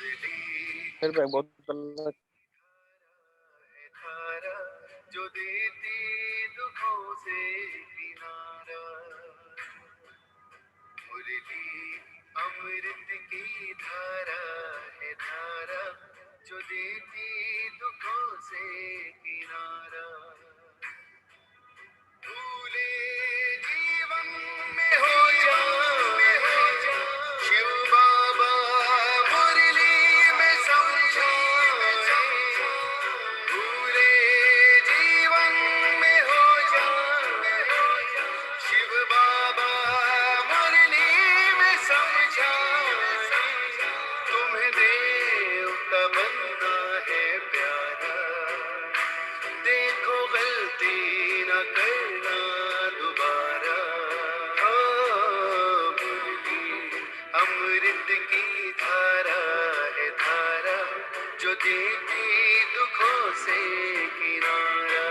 फिर बैक बहुत गलत। जो देती दुखों से किनारा, मुरली अमृत की धारा है धारा, जो देती दुखों से किनारा। भूले जीवन में हो जा शिव बाबा मुरली में समझाए, भूले जीवन में हो जा शिव बाबा मुरली में समझाए। तुम्हें देवता बनना है प्यारा, देखो गलती न करना दोबारा। मुरली अमृत की धारा है धारा, जो देती दुखों से किनारा।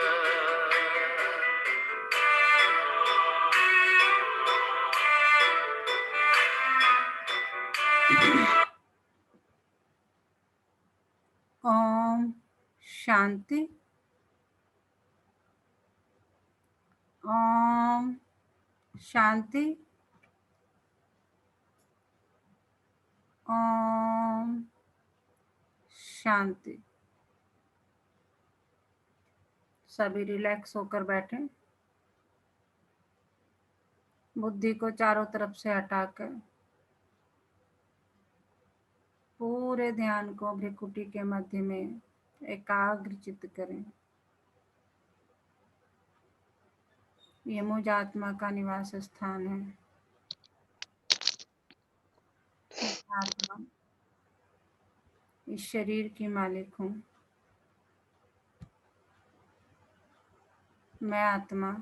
ओम शांति। ओम शांति। ओम शांति। सभी रिलैक्स होकर बैठे, बुद्धि को चारों तरफ से हटाकर पूरे ध्यान को भ्रिकुटी के मध्य में एकाग्र चित्त करें। ये मुझ आत्मा का निवास स्थान है। मैं आत्मा इस शरीर की मालिक हूँ। मैं आत्मा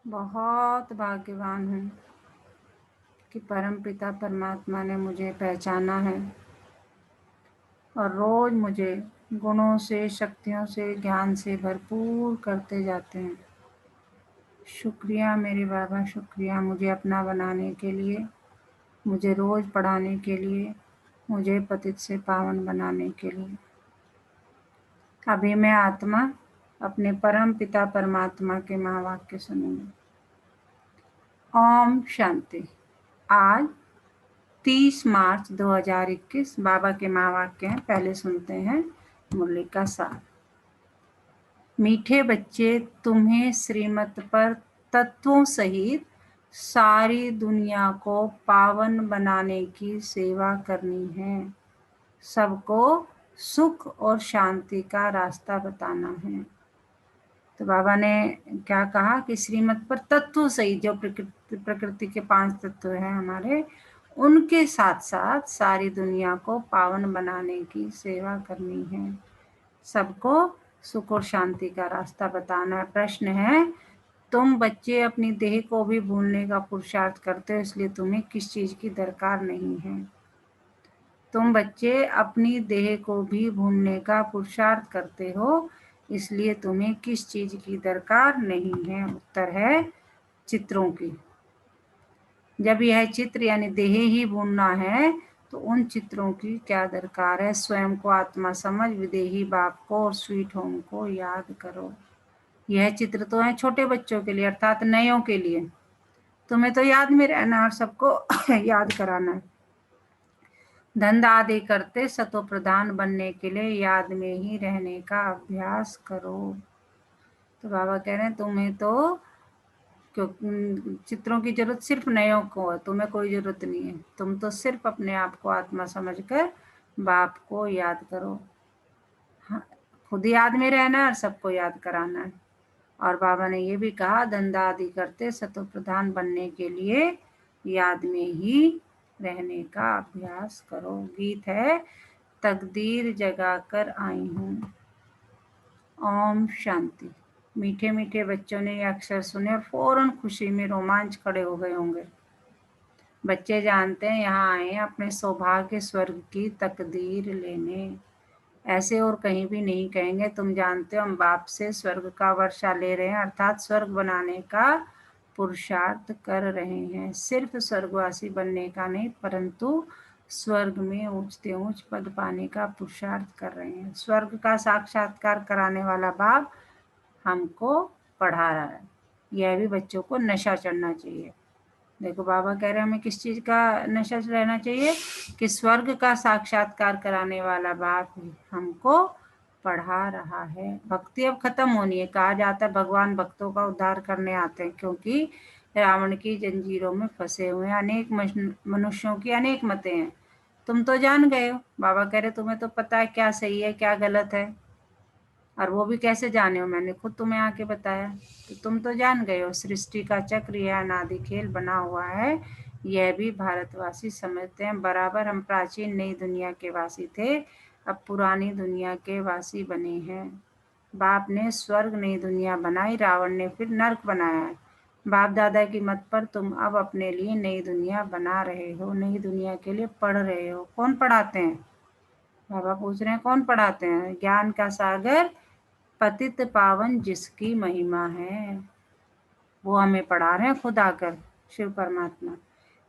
बहुत भाग्यवान हूँ कि परमपिता परमात्मा ने मुझे पहचाना है और रोज मुझे गुणों से, शक्तियों से, ज्ञान से भरपूर करते जाते हैं। शुक्रिया मेरे बाबा, शुक्रिया मुझे अपना बनाने के लिए, मुझे रोज पढ़ाने के लिए, मुझे पतित से पावन बनाने के लिए। अभी मैं आत्मा अपने परम पिता परमात्मा के महावाक्य सुनूंगी। ओम शांति। आज 30 मार्च 2021 बाबा के महावाक्य हैं। पहले सुनते हैं मुरली का सार। मीठे बच्चे, तुम्हें श्रीमत पर तत्वों सहित सारी दुनिया को पावन बनाने की सेवा करनी है। सबको सुख और शांति का रास्ता बताना है। तो बाबा ने क्या कहा कि श्रीमत पर तत्व सहित, जो प्रकृति के 5 तत्व हैं हमारे, उनके साथ साथ सारी दुनिया को पावन बनाने की सेवा करनी है। सबको सुख और शांति का रास्ता बताना है। प्रश्न है, तुम बच्चे अपनी देह को भी भूलने का पुरुषार्थ करते हो, इसलिए तुम्हें किस चीज की दरकार नहीं है? तुम बच्चे अपनी देह को भी भूलने का पुरुषार्थ करते हो, इसलिए तुम्हें किस चीज की दरकार नहीं है? उत्तर है चित्रों की। जब यह चित्र यानी देह ही भूलना है तो उन चित्रों की क्या दरकार है? स्वयं को आत्मा समझ विदेही बाप को और स्वीट होम को याद करो। यह चित्र तो है छोटे बच्चों के लिए, अर्थात नयों के लिए। तुम्हें तो याद में रहना और सबको याद कराना है। धंधा आदि करते सतो प्रधान बनने के लिए याद में ही रहने का अभ्यास करो। तो बाबा कह रहे हैं तुम्हें तो चित्रों की जरूरत सिर्फ नयों को है, तुम्हें कोई जरूरत नहीं है। तुम तो सिर्फ अपने आप को आत्मा समझकर बाप को याद करो। हाँ, खुद याद में रहना है और सबको याद कराना है। और बाबा ने ये भी कहा, धंधा आदि करते सतो प्रधान बनने के लिए याद में ही रहने का अभ्यास करो। गीत है, तकदीर जगा कर आई हूँ। ओम शांति। मीठे मीठे बच्चों ने ये अक्षर सुने और फौरन खुशी में रोमांच खड़े हो गए होंगे। बच्चे जानते हैं यहाँ आए हैं अपने सौभाग्य स्वर्ग की तकदीर लेने। ऐसे और कहीं भी नहीं कहेंगे, तुम जानते हो हम बाप से स्वर्ग का वर्षा ले रहे हैं, अर्थात स्वर्ग बनाने का पुरुषार्थ कर रहे हैं। सिर्फ स्वर्गवासी बनने का नहीं, परंतु स्वर्ग में ऊंचते ऊंच पद पाने का पुरुषार्थ कर रहे हैं। स्वर्ग का साक्षात्कार कराने वाला बाप हमको पढ़ा रहा है। यह भी बच्चों को नशा चढ़ना चाहिए। देखो बाबा कह रहे हैं हमें किस चीज का नशा रहना चाहिए कि स्वर्ग का साक्षात्कार कराने वाला बाप हमको पढ़ा रहा है। भक्ति अब खत्म होनी है। कहा जाता है भगवान भक्तों का उद्धार करने आते हैं, क्योंकि रावण की जंजीरों में फंसे हुए अनेक मनुष्यों की अनेक मतें हैं। तुम तो जान गए हो। बाबा कह रहे तुम्हें तो पता है क्या सही है क्या गलत है। और वो भी कैसे जाने हो, मैंने खुद तुम्हें आके बताया। तो तुम तो जान गए हो सृष्टि का चक्र यह अनादि खेल बना हुआ है। यह भी भारतवासी समझते हैं। बराबर हम प्राचीन नई दुनिया के वासी थे, अब पुरानी दुनिया के वासी बने हैं। बाप ने स्वर्ग नई दुनिया बनाई, रावण ने फिर नर्क बनाया है। बाप दादा की मत पर तुम अब अपने लिए नई दुनिया बना रहे हो, नई दुनिया के लिए पढ़ रहे हो। कौन पढ़ाते हैं? बाबा पूछ रहे हैं कौन पढ़ाते हैं? ज्ञान का सागर पतित पावन जिसकी महिमा है, वो हमें पढ़ा रहे हैं खुद आकर, शिव परमात्मा।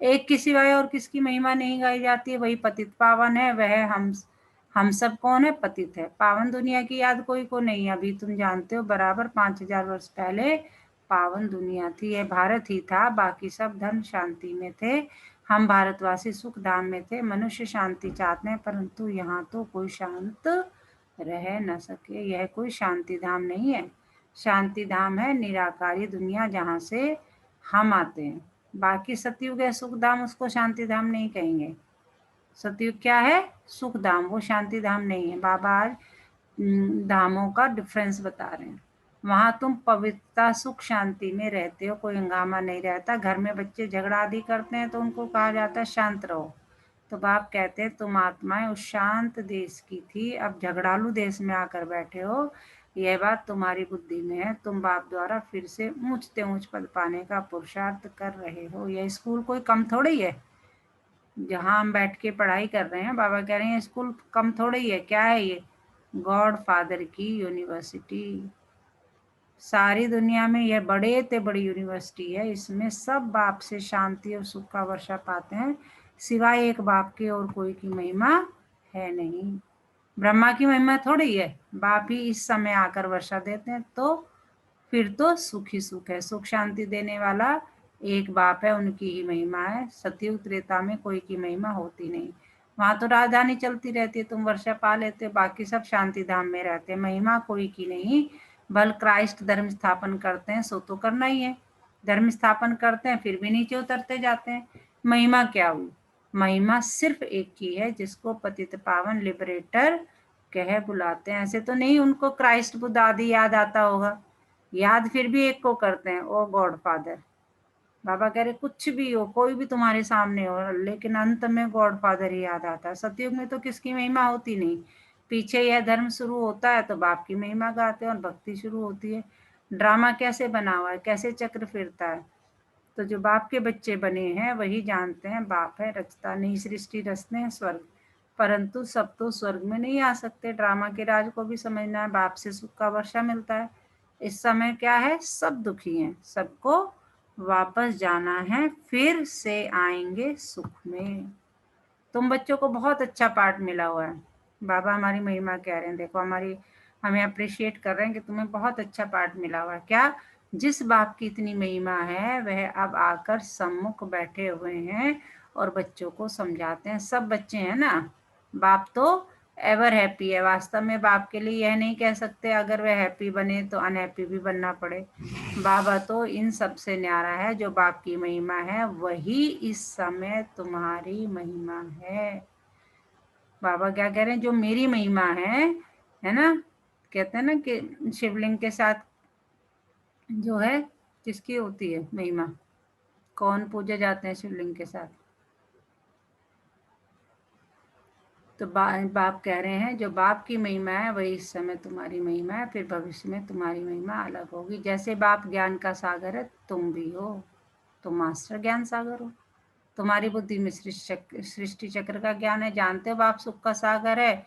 एक की सिवाय और किसकी महिमा नहीं गाई जाती है, वही पतित पावन है। वह हम सब कौन है? पतित है। पावन दुनिया की याद कोई को नहीं है। अभी तुम जानते हो बराबर 5000 वर्ष पहले पावन दुनिया थी, यह भारत ही था। बाकी सब धर्म शांति में थे, हम भारतवासी सुख धाम में थे। मनुष्य शांति चाहते हैं, परंतु यहाँ तो कोई शांत रह न सके। यह कोई शांति धाम नहीं है। शांति धाम है निराकारी दुनिया, जहाँ से हम आते हैं। बाकी सतयुग है सुख धाम, उसको शांति धाम नहीं कहेंगे। सतयुग क्या है? सुख धाम, वो शांति धाम नहीं है। बाबा आज धामों का डिफरेंस बता रहे हैं। वहाँ तुम पवित्रता सुख शांति में रहते हो, कोई हंगामा नहीं रहता। घर में बच्चे झगड़ा आदि करते हैं तो उनको कहा जाता है शांत रहो। तो बाप कहते हैं तुम आत्माएं उस शांत देश की थी, अब झगड़ालू देश में आकर बैठे हो। यह बात तुम्हारी बुद्धि में है। तुम बाप द्वारा फिर से ऊंचते ऊंच पद पाने का पुरुषार्थ कर रहे हो। यह स्कूल कोई कम थोड़ी है जहाँ हम बैठ के पढ़ाई कर रहे हैं। बाबा कह रहे हैं स्कूल कम थोड़ी है। क्या है ये? गॉड फादर की यूनिवर्सिटी। सारी दुनिया में यह बड़े ते बड़ी यूनिवर्सिटी है। इसमें सब बाप से शांति और सुख का वर्षा पाते हैं, सिवाय एक बाप के और कोई की महिमा है नहीं। ब्रह्मा की महिमा थोड़ी है। बाप ही इस समय आकर वर्षा देते हैं, तो फिर तो सुख ही सुख है। सुख शांति देने वाला एक बाप है, उनकी ही महिमा है। सतयुग त्रेता में कोई की महिमा होती नहीं। वहां तो राजधानी चलती रहती है, तुम वर्षा पा लेते हो। बाकी सब शांति धाम में रहते हैं, महिमा कोई की नहीं। बल क्राइस्ट धर्म स्थापन करते हैं, सो तो करना ही है। धर्म स्थापन करते हैं फिर भी नीचे उतरते जाते हैं। महिमा क्या हुई? महिमा सिर्फ एक की है, जिसको पतित पावन लिबरेटर कह बुलाते हैं। ऐसे तो नहीं उनको क्राइस्ट बुद्ध आदि याद आता होगा। याद फिर भी एक को करते हैं, ओ गॉड फादर। बाबा कह रहे कुछ भी हो, कोई भी तुम्हारे सामने हो, लेकिन अंत में गॉड फादर ही याद आता है। सतयुग में तो किसकी महिमा होती नहीं। पीछे यह धर्म शुरू होता है तो बाप की महिमा गाते हैं और भक्ति शुरू होती है। ड्रामा कैसे बना हुआ है, कैसे चक्र फिरता है। तो जो बाप के बच्चे बने हैं वही जानते हैं बाप है रचता नहीं, सृष्टि रचते हैं स्वर्ग। परंतु सब तो स्वर्ग में नहीं आ सकते। ड्रामा के राज को भी समझना है। बाप से सुख का वर्षा मिलता है। इस समय क्या है? सब दुखी हैं, सबको वापस जाना है, फिर से आएंगे सुख में। तुम बच्चों को बहुत अच्छा पाठ मिला हुआ है। बाबा हमारी महिमा कह रहे हैं, देखो हमारी हमें अप्रिशिएट कर रहे हैं कि तुम्हें बहुत अच्छा पाठ मिला हुआ है। क्या? जिस बाप की इतनी महिमा है वह अब आकर सम्मुख बैठे हुए हैं और बच्चों को समझाते हैं। सब बच्चे हैं ना। बाप तो एवर हैप्पी है। वास्तव में बाप के लिए यह नहीं कह सकते अगर वह हैप्पी बने तो अनहैप्पी भी बनना पड़े। बाबा तो इन सब से न्यारा है। जो बाप की महिमा है वही इस समय तुम्हारी महिमा है। बाबा क्या कह रहे हैं? जो मेरी महिमा है ना, कहते हैं ना कि शिवलिंग के साथ जो है किसकी होती है महिमा? कौन पूजे जाते हैं शिवलिंग के साथ? तो बाप कह रहे हैं जो बाप की महिमा है वही इस समय तुम्हारी महिमा है, फिर भविष्य में तुम्हारी महिमा अलग होगी। जैसे बाप ज्ञान का सागर है, तुम भी हो। तुम मास्टर ज्ञान सागर हो। तुम्हारी बुद्धि में सृष्टि चक्र का ज्ञान है। जानते हो बाप सुख का सागर है,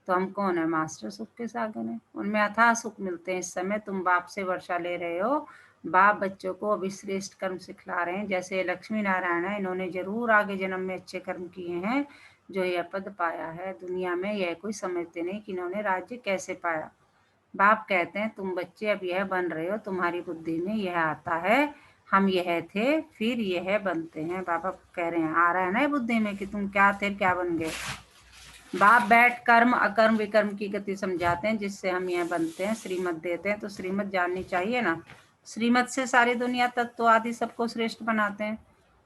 तो हम कौन है? मास्टर सुख के सागर है। उनमें अथाह सुख मिलते हैं। इस समय तुम बाप से वर्षा ले रहे हो। बाप बच्चों को अभी श्रेष्ठ कर्म सिखला रहे हैं। जैसे लक्ष्मी नारायण है, इन्होंने जरूर आगे जन्म में अच्छे कर्म किए हैं, जो यह पद पाया है। दुनिया में यह कोई समझते नहीं कि इन्होंने राज्य कैसे पाया। बाप कहते हैं तुम बच्चे अब यह बन रहे हो, तुम्हारी बुद्धि में यह आता है हम यह थे फिर यह बनते हैं। बाबा कह रहे हैं आ रहा है ना बुद्धि में कि तुम क्या थे क्या बन गए। बाप बैठ कर्म अकर्म विकर्म की गति समझाते हैं जिससे हम यह बनते हैं, श्रीमत देते हैं। तो श्रीमत जाननी चाहिए ना। श्रीमत से सारी दुनिया तत्व आदि सबको श्रेष्ठ बनाते हैं।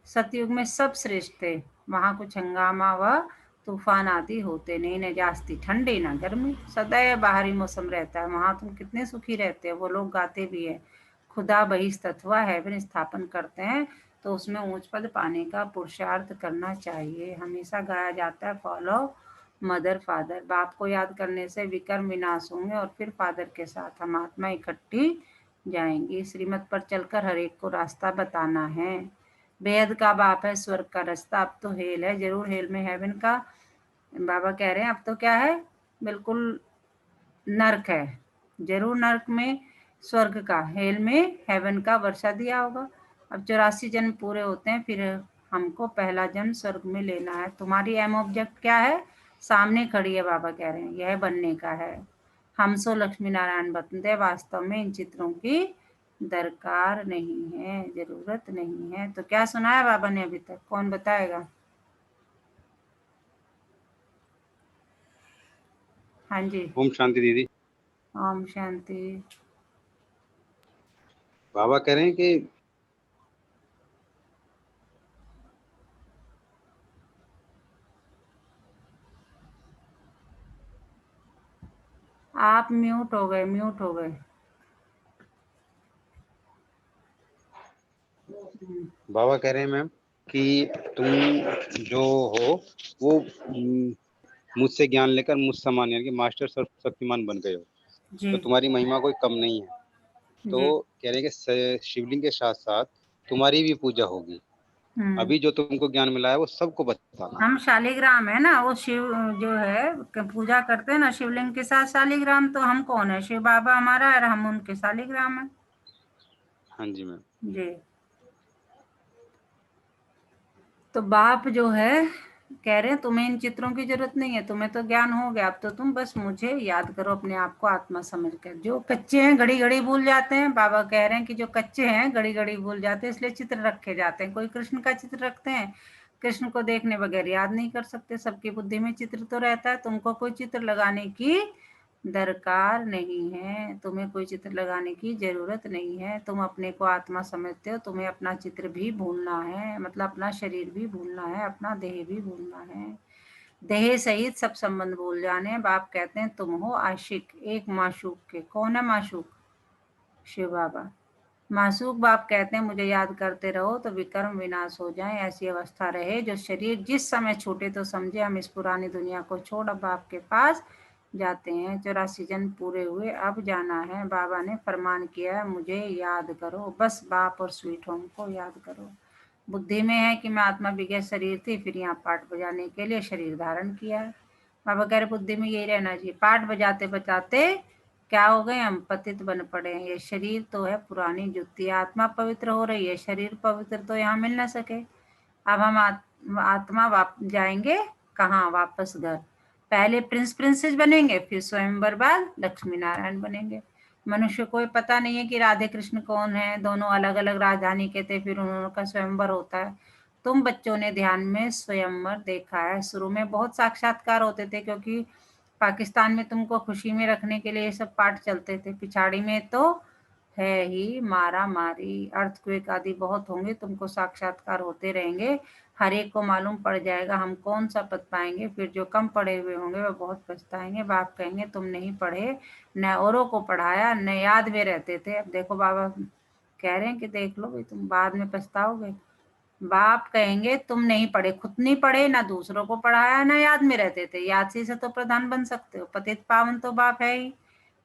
सतयुग में सब श्रेष्ठ थे, वहां कुछ हंगामा व तूफान आदि होते नहीं, न जास्ती ठंडी न गर्मी, सदैव बाहरी मौसम रहता है। वहां तुम कितने सुखी रहते हो। वो लोग गाते भी है खुदा बहिस्तत्वा हेवन स्थापन करते हैं, तो उसमें ऊंच पद पाने का पुरुषार्थ करना चाहिए। हमेशा गाया जाता है फॉलो मदर फादर। बाप को याद करने से विकर्म विनाश होंगे और फिर फादर के साथ हम आत्मा इकट्ठी जाएंगी। श्रीमत पर चलकर हर एक को रास्ता बताना है। बेहद का बाप है स्वर्ग का रास्ता। अब तो हेल है, जरूर हेल में हेवन का। बाबा कह रहे हैं अब तो क्या है, बिल्कुल नर्क है, जरूर नर्क में स्वर्ग का, हेल में हेवन का वर्षा दिया होगा। अब 84 जन्म पूरे होते हैं, फिर हमको पहला जन्म स्वर्ग में लेना है। तुम्हारी एम ऑब्जेक्ट क्या है, सामने खड़ी है। बाबा कह रहे हैं यह बनने का है। हम सो लक्ष्मी नारायण बतते, वास्तव में इन चित्रों की दरकार नहीं है, जरूरत नहीं है। तो क्या सुनाया बाबा ने अभी तक, कौन बताएगा? हाँ जी। ओम शांति दीदी। ओम शांति। बाबा कह रहे हैं कि आप म्यूट हो गए, म्यूट हो गए। बाबा कह रहे हैं मैम कि तुम जो हो वो मुझसे ज्ञान लेकर मुझ समान यानी कि मास्टर सर्वशक्तिमान बन गए हो, जी तो तुम्हारी महिमा कोई कम नहीं है। तो जी। कह रहे हैं कि शिवलिंग के साथ साथ तुम्हारी भी पूजा होगी। हम्म। अभी जो तुमको ज्ञान मिला है वो सबको बताना। हम शालिग्राम है ना, वो शिव जो है पूजा करते हैं ना शिवलिंग के साथ शालिग्राम, तो हम कौन है, शिव बाबा हमारा और हम उनके शालिग्राम है। हाँ जी मैम। जी। तो बाप जो है कह रहे हैं तुम्हें इन चित्रों की जरूरत नहीं है, तुम्हें तो ज्ञान हो गया। अब तो तुम बस मुझे याद करो, अपने आप को आत्मा समझकर। जो कच्चे हैं घड़ी घड़ी भूल जाते हैं, बाबा कह रहे हैं कि जो कच्चे हैं घड़ी घड़ी भूल जाते हैं, इसलिए चित्र रखे जाते हैं। कोई कृष्ण का चित्र रखते हैं, कृष्ण को देखने बगैर याद नहीं कर सकते। सबकी बुद्धि में चित्र तो रहता है, तुमको कोई चित्र लगाने की दरकार नहीं है, तुम्हें कोई चित्र लगाने की जरूरत नहीं है। तुम अपने को आत्मा समझते हो, तुम्हें अपना चित्र भी भूलना है, मतलब अपना शरीर भी भूलना है, अपना देह भी भूलना है। देह सहित सब संबंध भूल जाने। बाप कहते हैं तुम हो आशिक एक माशूक के। कौन है माशूक? शिव बाबा। मासूक बाप कहते हैं मुझे याद करते रहो तो विकर्म विनाश हो जाए, ऐसी अवस्था रहे जो शरीर जिस समय छूटे तो समझे हम इस पुरानी दुनिया को छोड़ अब बाप के पास जाते हैं। 84 जन्म पूरे हुए, अब जाना है। बाबा ने फरमान किया है मुझे याद करो, बस बाप और स्वीट होम को याद करो। बुद्धि में है कि मैं आत्मा विज्ञा शरीर थी, फिर यहाँ पाठ बजाने के लिए शरीर धारण किया है। बाबा कह रहे बुद्धि में यही रहना चाहिए। पाठ बजाते बजाते क्या हो गए हम, पतित बन पड़े हैं। ये शरीर तो है पुरानी जुत्ती, आत्मा पवित्र हो रही है, शरीर पवित्र तो यहाँ मिल ना सके। अब हम आत्मा जाएंगे कहाँ, वापस घर। पहले प्रिंस प्रिंसेस बनेंगे, फिर स्वयंवर बाद लक्ष्मी नारायण बनेंगे। मनुष्य को पता नहीं है कि राधे कृष्ण कौन है, दोनों अलग अलग राजधानी के थे, फिर उनका स्वयंवर होता है। तुम बच्चों ने ध्यान में स्वयंवर देखा है। शुरू में बहुत साक्षात्कार होते थे, क्योंकि पाकिस्तान में तुमको खुशी में रखने के लिए ये सब पाठ चलते थे। पिछाड़ी में तो है ही मारा मारी, अर्थक्वेक आदि बहुत होंगे, तुमको साक्षात्कार होते रहेंगे। हर एक को मालूम पड़ जाएगा हम कौन सा पद पाएंगे। फिर जो कम पढ़े हुए होंगे वो बहुत पछताएंगे। बाप कहेंगे तुम नहीं पढ़े, न औरों को पढ़ाया, न याद में रहते थे। अब देखो बाबा कह रहे हैं कि देख लो भाई तुम बाद में पछताओगे। बाप कहेंगे तुम नहीं पढ़े, खुद नहीं पढ़े, ना दूसरों को पढ़ाया, ना याद में रहते थे। याद से तो प्रधान बन सकते हो, पतित पावन तो बाप है ही।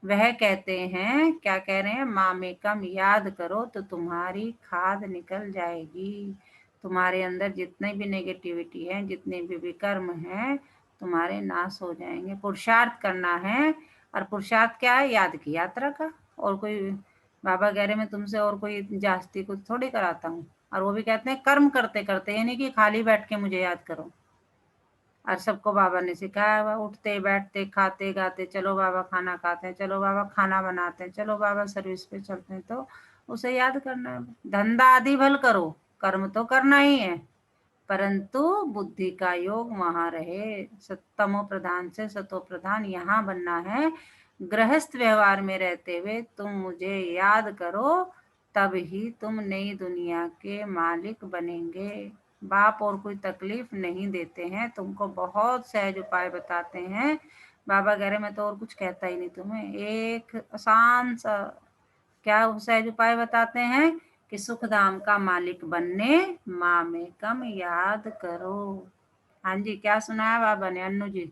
वह कहते हैं, क्या कह रहे हैं, मामेकम याद करो तो तुम्हारी खाद निकल जाएगी। तुम्हारे अंदर जितने भी नेगेटिविटी है, जितने भी विकर्म हैं, तुम्हारे नाश हो जाएंगे। पुरुषार्थ करना है, और पुरुषार्थ क्या है, याद की यात्रा का। और कोई बाबा कह रहे मैं तुमसे और कोई जास्ती कुछ थोड़ी कराता हूँ। और वो भी कहते हैं कर्म करते करते, यानी कि खाली बैठ के मुझे याद करो। और सबको बाबा ने सिखाया हुआ, उठते बैठते खाते गाते, चलो बाबा खाना खाते हैं, चलो बाबा खाना बनाते हैं, चलो बाबा सर्विस पे चलते हैं। तो उसे याद करना है। धंधा आदि भल करो, कर्म तो करना ही है, परंतु बुद्धि का योग वहां रहे। सत्तमो प्रधान से सतो प्रधान यहाँ बनना है। गृहस्थ व्यवहार में रहते हुए तुम मुझे याद करो, तब ही तुम नई दुनिया के मालिक बनेंगे। बाप और कोई तकलीफ नहीं देते हैं, तुमको बहुत सहज उपाय बताते हैं। बाबा कह रहे मैं तो और कुछ कहता ही नहीं तुम्हें, एक आसान सा क्या सहज उपाय बताते हैं कि सुख धाम का मालिक बनने माँ में कम याद करो। हाँ जी, क्या सुनाया बाबा ने अन्नू जी?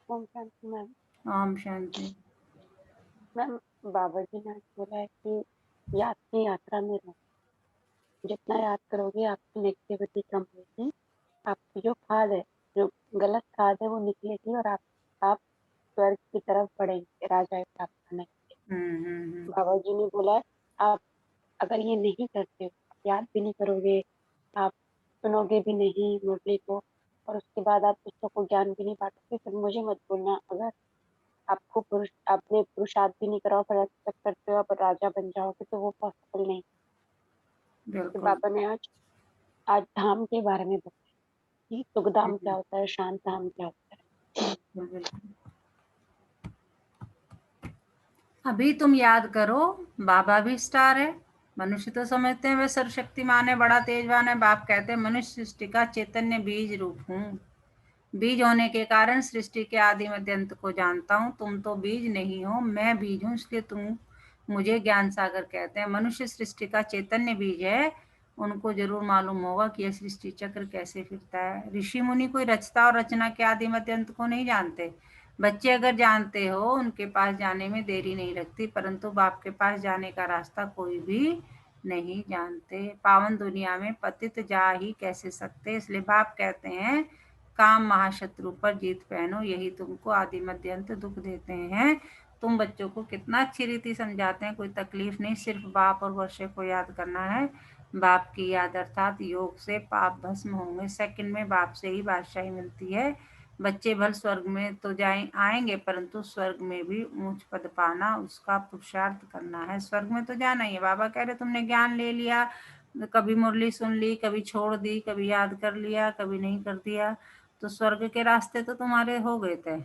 ओम शांति मैम। ओम शांति। मैम, बाबा जी ने आज बोला है कि याद की यात्रा में रहो। जितना याद करोगे आपकी नेगेटिविटी कम होगी, आपकी जो खाद है, जो गलत खाद है वो निकलेगी और आप स्वर्ग की तरफ बढ़ेंगे राजाएं प्राप्त करने के लिए। बाबा जी ने बोला है आप अगर ये नहीं करते हो, याद भी नहीं करोगे, आप सुनोगे भी नहीं मुरली को, और उसके बाद आप दूसरों को ज्ञान भी नहीं बांटोगे, फिर मुझे मत बोलना। अगर आपने पुरुषार्थ भी नहीं करा और फिर एक्सपेक्ट करते हो आप राजा बन जाओगे, तो वो पॉसिबल नहीं। तो बिल्कुल बाबा ने आज धाम के बारे में बताया कि सुख धाम क्या होता है, शांत धाम क्या होता है। बिल्कुल। अभी तुम याद करो, बाबा भी स्टार है। मनुष्य तो समझते हैं वे सर्वशक्तिमान है, बड़ा तेजवान है। बाप कहते हैं मनुष्य सृष्टि का चैतन्य बीज रूप हूँ। बीज होने के कारण सृष्टि के आदि मध्य अंत को जानता हूँ। तुम तो बीज नहीं हो, मैं बीज हूँ, इसलिए तुम मुझे ज्ञान सागर कहते हैं। मनुष्य सृष्टि का चैतन्य बीज है, उनको जरूर मालूम होगा कि यह सृष्टि चक्र कैसे फिरता है। ऋषि मुनि कोई रचता और रचना के आदि मध्य अंत को नहीं जानते। बच्चे अगर जानते हो, उनके पास जाने में देरी नहीं लगती, परंतु बाप के पास जाने का रास्ता कोई भी नहीं जानते। पावन दुनिया में पतित जा ही कैसे सकते, इसलिए बाप कहते हैं काम महाशत्रु पर जीत पहनो, यही तुमको आदि मध्य अंत दुख देते हैं। तुम बच्चों को कितना अच्छी रीति समझाते हैं, कोई तकलीफ नहीं, सिर्फ बाप और वर्षे को याद करना है। बाप की याद अर्थात योग से पाप भस्म होंगे। सेकंड में बाप से ही बादशाही मिलती है। बच्चे भल स्वर्ग में तो आएंगे, परंतु स्वर्ग में भी ऊंच पद पाना उसका पुरुषार्थ करना है। स्वर्ग में तो जाना ही है। बाबा कह रहे तुमने ज्ञान ले लिया, कभी मुरली सुन ली, कभी छोड़ दी, कभी याद कर लिया, कभी नहीं कर दिया, तो स्वर्ग के रास्ते तो तुम्हारे हो गए थे,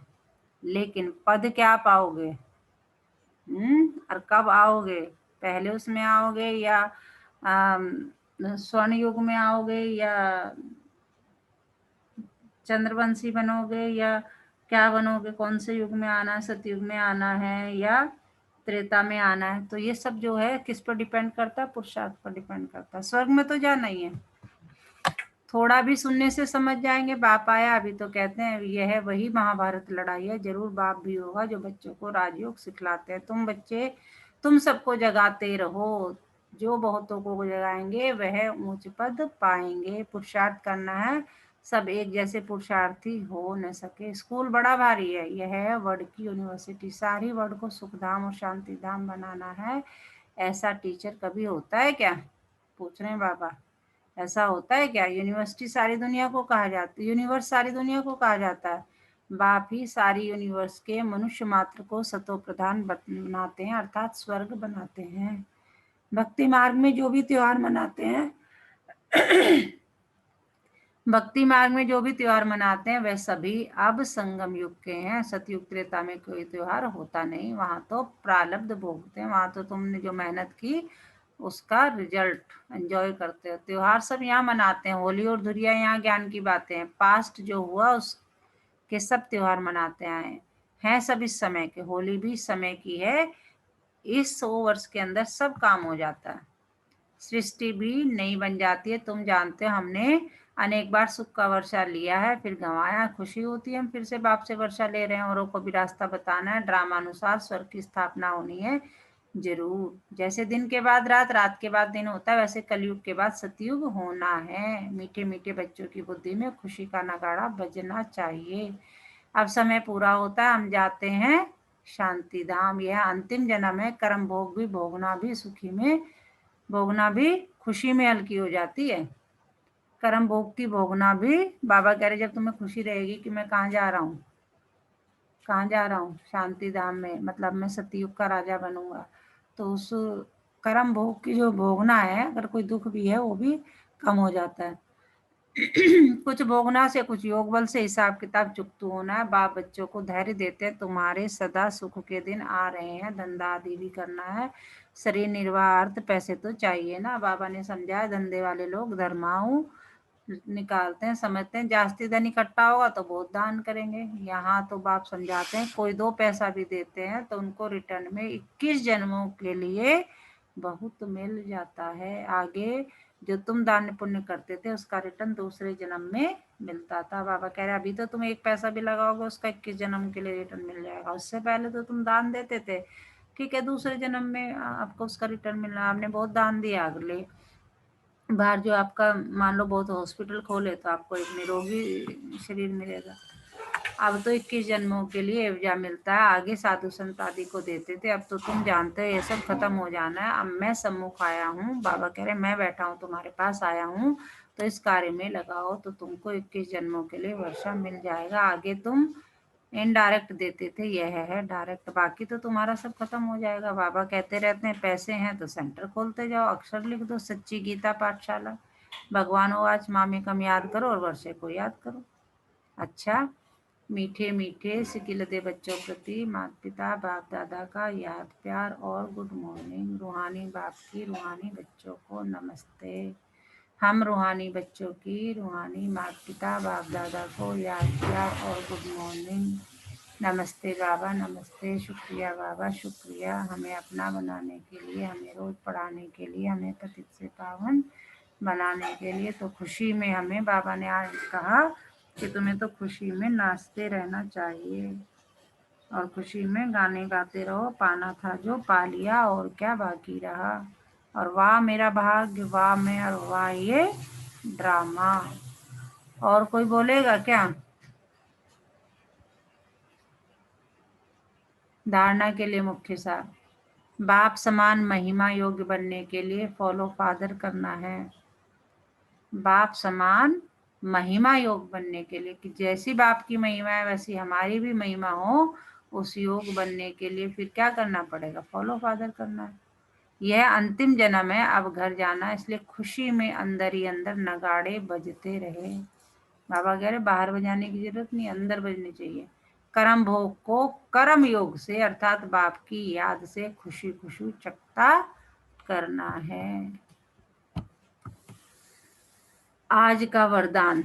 लेकिन पद क्या पाओगे? और कब आओगे? पहले उसमें आओगे या स्वर्ण युग में आओगे, या चंद्रवंशी बनोगे, या क्या बनोगे? कौन से युग में आना है? सतयुग में आना है या त्रेता में आना है? तो ये सब जो है किस पर डिपेंड करता है? पुरुषार्थ पर डिपेंड करता है। स्वर्ग में तो जाना ही है। थोड़ा भी सुनने से समझ जाएंगे। बाप आया अभी तो कहते हैं यह वही महाभारत लड़ाई है। जरूर बाप भी होगा जो बच्चों को राजयोग सिखलाते हैं। तुम बच्चे तुम सबको जगाते रहो, जो बहुतों को जगाएंगे वह ऊंच पद पाएंगे। पुरुषार्थ करना है, सब एक जैसे पुरुषार्थी हो न सके। स्कूल बड़ा भारी है, यह है वर्ड की यूनिवर्सिटी। सारी वर्ड को सुख धाम और शांति धाम बनाना है। ऐसा टीचर कभी होता है क्या? पूछ रहे हैं बाबा, ऐसा होता है क्या? यूनिवर्सिटी सारी दुनिया को कहा जाता है, यूनिवर्स सारी दुनिया को कहा जाता है। बाप ही सारी यूनिवर्स के मनुष्य मात्र को सतो प्रधान बनाते हैं, अर्थात स्वर्ग बनाते हैं। भक्ति मार्ग में जो भी त्योहार मनाते हैं भक्ति मार्ग में जो भी त्योहार मनाते हैं वह सभी अब संगम युग के हैं। सतयुग त्रेता में कोई त्योहार होता नहीं, वहां तो प्रारब्ध भोगते हैं। वहां तो तुमने जो मेहनत की उसका रिजल्ट एंजॉय करते हो। त्योहार सब यहाँ मनाते हैं, होली और धुरिया यहाँ ज्ञान की बातें हैं। पास्ट जो हुआ उसके सब त्योहार मनाते आए हैं, सब इस समय के। होली भी इस समय की है, इस 100 वर्ष के अंदर सब काम हो जाता है, सृष्टि भी नई बन जाती है। तुम जानते हो हमने अनेक बार सुख का वर्षा लिया है, फिर गंवाया, खुशी होती है हम फिर से बाप से वर्षा ले रहे हैं। औरों को भी रास्ता बताना है, ड्रामा अनुसार स्वर्ग की स्थापना होनी है जरूर। जैसे दिन के बाद रात, रात के बाद दिन होता है, वैसे कलयुग के बाद सतयुग होना है। मीठे मीठे बच्चों की बुद्धि में खुशी का नगाड़ा बजना चाहिए। अब समय पूरा होता है, हम जाते हैं शांति धाम। यह अंतिम जन्म है, कर्म भोग भी भोगना भी सुखी में, भोगना भी खुशी में हल्की हो जाती है। कर्म भोग की भोगना भी बाबा कह रहे जब तुम्हें खुशी रहेगी कि मैं कहाँ जा रहा हूँ, कहाँ जा रहा हूँ, शांति धाम में, मतलब मैं सतयुग का राजा बनूंगा, तो उस कर्म भोग की जो भोगना है, अगर कोई दुख भी है वो भी कम हो जाता है। कुछ भोगना से, कुछ योग बल से हिसाब किताब चुकतू होना है। बाप बच्चों को धैर्य देते हैं, तुम्हारे सदा सुख के दिन आ रहे हैं, धंधा आदि भी करना है, शरीर निर्वाह, अर्थ पैसे तो चाहिए ना। बाबा ने समझाया धंधे वाले लोग धर्माऊ निकालते हैं, समझते हैं जास्ती धन इकट्ठा होगा तो बहुत दान करेंगे। यहाँ तो बाप समझाते हैं कोई 2 पैसा भी देते हैं तो उनको रिटर्न में 21 जन्मों के लिए बहुत मिल जाता है। आगे जो तुम दान पुण्य करते थे उसका रिटर्न दूसरे जन्म में मिलता था। बाबा कह रहे अभी तो तुम 1 पैसा भी लगाओगे उसका 21 जन्म के लिए रिटर्न मिल जाएगा। उससे पहले तो तुम दान देते थे, ठीक है, दूसरे जन्म में आपको उसका रिटर्न मिलना। आपने बहुत दान दिया, अगले बार जो आपका मान लो बहुत हॉस्पिटल खोले तो आपको एक निरोगी शरीर मिलेगा। अब तो 21 जन्मों के लिए एवजा मिलता है, आगे साधु संत आदि को देते थे, अब तो तुम जानते हो ये सब खत्म हो जाना है। अब मैं सम्मुख आया हूँ, बाबा कह रहे मैं बैठा हूँ तुम्हारे पास आया हूँ, तो इस कार्य में लगाओ तो तुमको 21 जन्मों के लिए वर्षा मिल जाएगा। आगे तुम इनडायरेक्ट देते थे, यह है डायरेक्ट, बाकी तो तुम्हारा सब खत्म हो जाएगा। बाबा कहते रहते हैं पैसे हैं तो सेंटर खोलते जाओ, अक्षर लिख दो, सच्ची गीता पाठशाला। भगवान आज मामिकम याद करो और वर्षे को याद करो। अच्छा, मीठे मीठे सिकिलते बच्चों प्रति माता पिता बाप दादा का याद प्यार और गुड मॉर्निंग। रूहानी बाप की रूहानी बच्चों को नमस्ते। हम रूहानी बच्चों की रूहानी माता पिता बाप दादा को याद प्यार और गुड मॉर्निंग। नमस्ते बाबा, नमस्ते, शुक्रिया बाबा, शुक्रिया हमें अपना बनाने के लिए, हमें रोज पढ़ाने के लिए, हमें पतित से पावन बनाने के लिए। तो खुशी में हमें बाबा ने आज कहा कि तुम्हें तो खुशी में नाचते रहना चाहिए और खुशी में गाने गाते रहो, पाना था जो पा लिया और क्या बाकी रहा, और वाह मेरा भाग्य, वाह मैं, और वाह ये ड्रामा। और कोई बोलेगा क्या? धारणा के लिए मुख्य सार, बाप समान महिमा योग्य बनने के लिए फॉलो फादर करना है। बाप समान महिमा योग बनने के लिए, कि जैसी बाप की महिमा है वैसी हमारी भी महिमा हो, उस योग बनने के लिए फिर क्या करना पड़ेगा? फॉलो फादर करना है। यह अंतिम जन्म है, अब घर जाना है, इसलिए खुशी में अंदर ही अंदर नगाड़े बजते रहे। बाबा कह रहे बाहर बजाने की जरूरत नहीं, अंदर बजने चाहिए। कर्म भोग को कर्म योग से अर्थात बाप की याद से खुशी खुशी चकता करना है। आज का वरदान,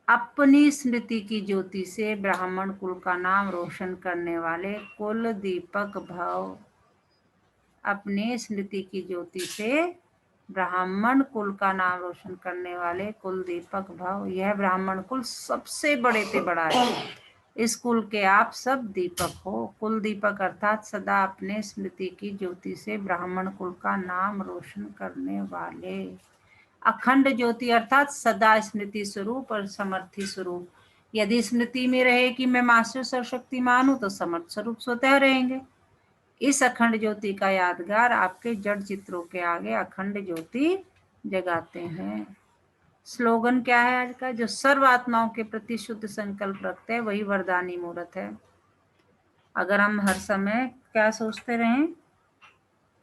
अपनी स्मृति की ज्योति से ब्राह्मण कुल का नाम रोशन करने वाले कुल दीपक भव। अपने स्मृति की ज्योति से ब्राह्मण कुल का नाम रोशन करने वाले कुल दीपक भव। यह ब्राह्मण कुल सबसे बड़े से बड़ा है, इस कुल के आप सब दीपक हो। कुल दीपक अर्थात सदा अपने स्मृति की ज्योति से ब्राह्मण कुल का नाम रोशन करने वाले। अखंड ज्योति अर्थात सदा स्मृति स्वरूप और समर्थी स्वरूप। यदि स्मृति में रहे कि मैं मास्टर सर्वशक्तिमान हूं तो समर्थ स्वरूप स्वतः रहेंगे। इस अखंड ज्योति का यादगार आपके जड़ चित्रों के आगे अखंड ज्योति जगाते हैं। स्लोगन क्या है आज का? जो सर्व आत्माओं के प्रति शुद्ध संकल्प रखते हैं वही वरदानी मूर्त है। अगर हम हर समय क्या सोचते रहें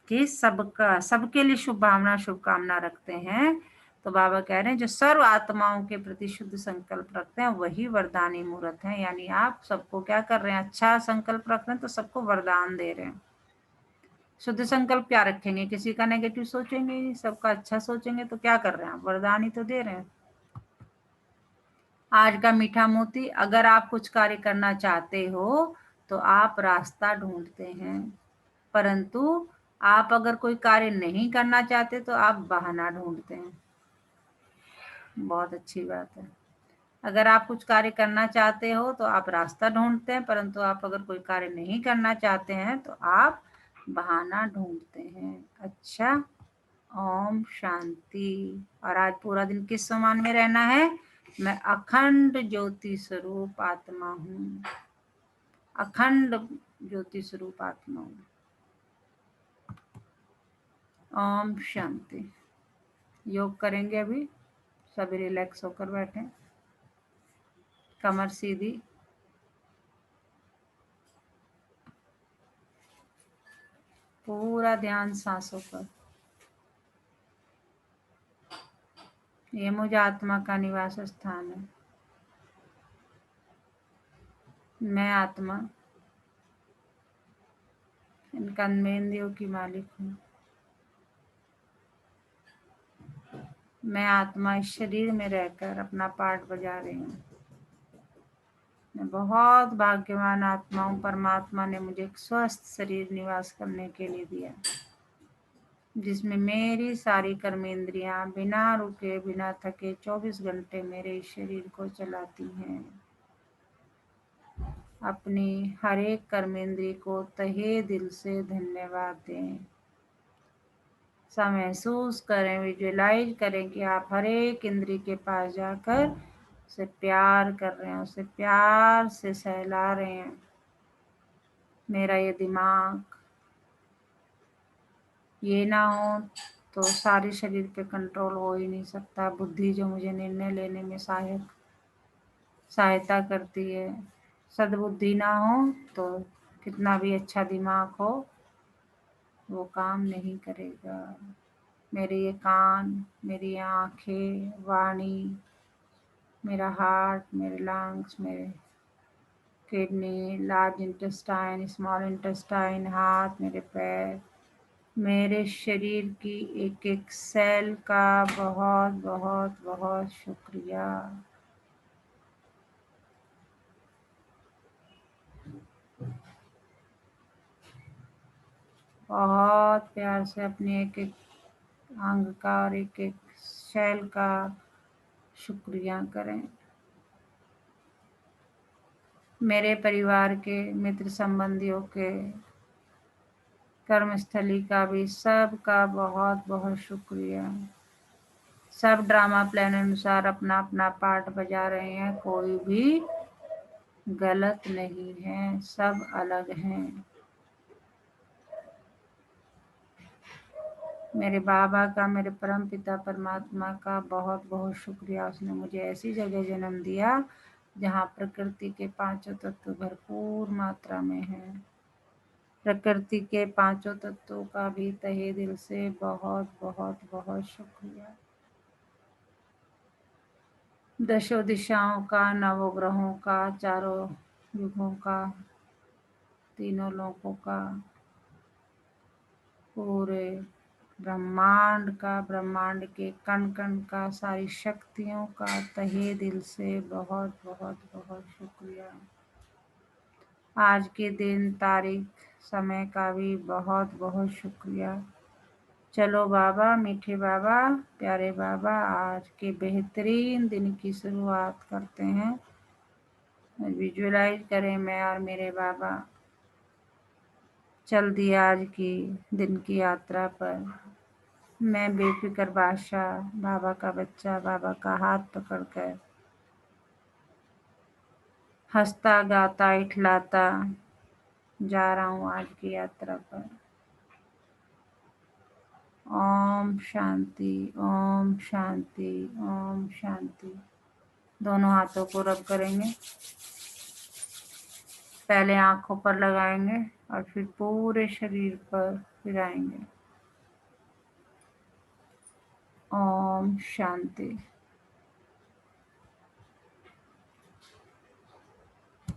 कि सबका, सबके लिए शुभ भावना शुभकामना रखते हैं, तो बाबा कह रहे हैं जो सर्व आत्माओं के प्रति शुद्ध संकल्प रखते हैं वही वरदानी मूर्त है। यानी आप सबको क्या कर रहे हैं? अच्छा संकल्प रख रहे हैं तो सबको वरदान दे रहे हैं। शुद्ध संकल्प क्या रखेंगे? किसी का नेगेटिव सोचेंगे, सबका अच्छा सोचेंगे, तो क्या कर रहे हैं? वरदान ही तो दे रहे हैं। आज का मीठा मोती, अगर आप कुछ कार्य करना चाहते हो तो आप रास्ता ढूंढते हैं, परंतु आप अगर कोई कार्य नहीं करना चाहते तो आप बहाना ढूंढते हैं। बहुत अच्छी बात है। अगर आप कुछ कार्य करना चाहते हो तो आप रास्ता ढूंढते हैं, परंतु आप अगर कोई कार्य नहीं करना चाहते हैं तो आप बहाना ढूंढते हैं। अच्छा, ओम शांति। और आज पूरा दिन किस समान में रहना है? मैं अखंड ज्योति स्वरूप आत्मा हूँ, अखंड ज्योति स्वरूप आत्मा हूँ। ओम शांति। योग करेंगे अभी। सभी रिलैक्स होकर बैठे, कमर सीधी, पूरा ध्यान सांसों पर। ये मुझ आत्मा का निवास स्थान है। मैं आत्मा इन कर्मेंद्रियों की मालिक हूँ। मैं आत्मा इस शरीर में रहकर अपना पार्ट बजा रही हूँ। मैं बहुत भाग्यवान आत्मा हूँ। परमात्मा ने मुझे एक स्वस्थ शरीर निवास करने के लिए दिया, जिसमें मेरी सारी कर्मेंद्रियां बिना रुके बिना थके 24 घंटे मेरे इस शरीर को चलाती हैं। अपनी हर एक कर्मेंद्रिय को तहे दिल से धन्यवाद दें। सा महसूस करें, विजुअलाइज करें कि आप हर एक इंद्री के पास जाकर उसे प्यार कर रहे हैं, उसे प्यार से सहला रहे हैं। मेरा ये दिमाग ये ना हो तो सारे शरीर पे कंट्रोल हो ही नहीं सकता। बुद्धि जो मुझे निर्णय लेने में सहायता करती है, सद्बुद्धि ना हो तो कितना भी अच्छा दिमाग हो वो काम नहीं करेगा। मेरे ये कान, मेरी आँखें, वाणी, मेरा हार्ट, मेरे लंग्स, मेरे kidney, large intestine, small intestine, हाथ, मेरे पैर, मेरे शरीर की एक एक सेल का बहुत बहुत बहुत शुक्रिया। बहुत प्यार से अपने एक एक अंग का और एक एक सेल का शुक्रिया करें। मेरे परिवार के, मित्र संबंधियों के, कर्मस्थली का भी सबका बहुत बहुत शुक्रिया। सब ड्रामा प्लान अनुसार अपना अपना पार्ट बजा रहे हैं। कोई भी गलत नहीं है, सब अलग हैं। मेरे बाबा का, मेरे परम पिता परमात्मा का बहुत बहुत शुक्रिया। उसने मुझे ऐसी जगह जन्म दिया जहाँ प्रकृति के पांचों तत्व भरपूर मात्रा में हैं। प्रकृति के पांचों तत्वों का भी तहे दिल से बहुत बहुत बहुत शुक्रिया। दशों दिशाओं का, नवग्रहों का, चारों युगों का, तीनों लोकों का, पूरे ब्रह्मांड का, ब्रह्मांड के कण कण का, सारी शक्तियों का तहे दिल से बहुत बहुत बहुत शुक्रिया। आज के दिन, तारीख, समय का भी बहुत बहुत शुक्रिया। चलो बाबा, मीठे बाबा, प्यारे बाबा, आज के बेहतरीन दिन की शुरुआत करते हैं। विजुअलाइज करें मैं और मेरे बाबा चल दिए आज की दिन की यात्रा पर। मैं बेफिक्र बादशाह, बाबा का बच्चा, बाबा का हाथ पकड़कर हंसता गाता इठलाता जा रहा हूँ आज की यात्रा पर। ओम शांति, ओम शांति, ओम शांति। दोनों हाथों को रब करेंगे, पहले आंखों पर लगाएंगे और फिर पूरे शरीर पर फिराएंगे। ओम शांति।